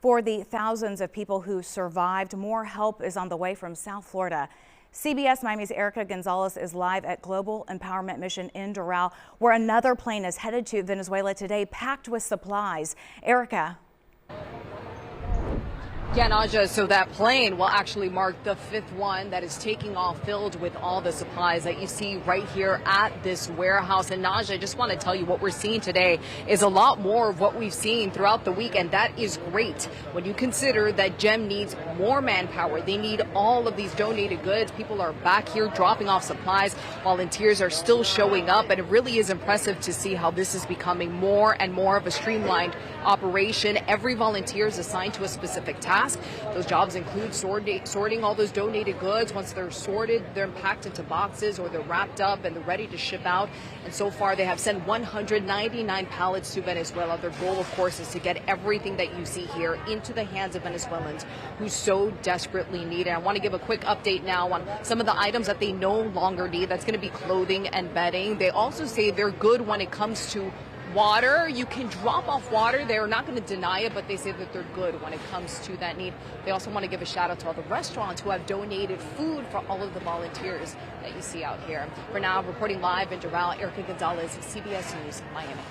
For the thousands of people who survived, more help is on the way from South Florida. CBS Miami's Erika Gonzalez is live at Global Empowerment Mission in Doral, where another plane is headed to Venezuela today, packed with supplies. Erika. Yeah, Naja, so that plane will actually mark the fifth one that is taking off filled with all the supplies that you see right here at this warehouse. And Naja, I just want to tell you what we're seeing today is a lot more of what we've seen throughout the week, and that is great when you consider that GEM needs more manpower. They need all of these donated goods. People are back here dropping off supplies. Volunteers are still showing up, and it really is impressive to see how this is becoming more and more of a streamlined operation. Every volunteer is assigned to a specific task. Those jobs include sorting all those donated goods. Once they're sorted, they're packed into boxes or they're wrapped up and they're ready to ship out. And so far, they have sent 199 pallets to Venezuela. Their goal, of course, is to get everything that you see here into the hands of Venezuelans who so desperately need it. I want to give a quick update now on some of the items that they no longer need. That's going to be clothing and bedding. They also say they're good when it comes to water. You can drop off water. They're not going to deny it, but they say that they're good when it comes to that need. They also want to give a shout out to all the restaurants who have donated food for all of the volunteers that you see out here. For now, reporting live in Doral, Erika Gonzalez, CBS News, Miami.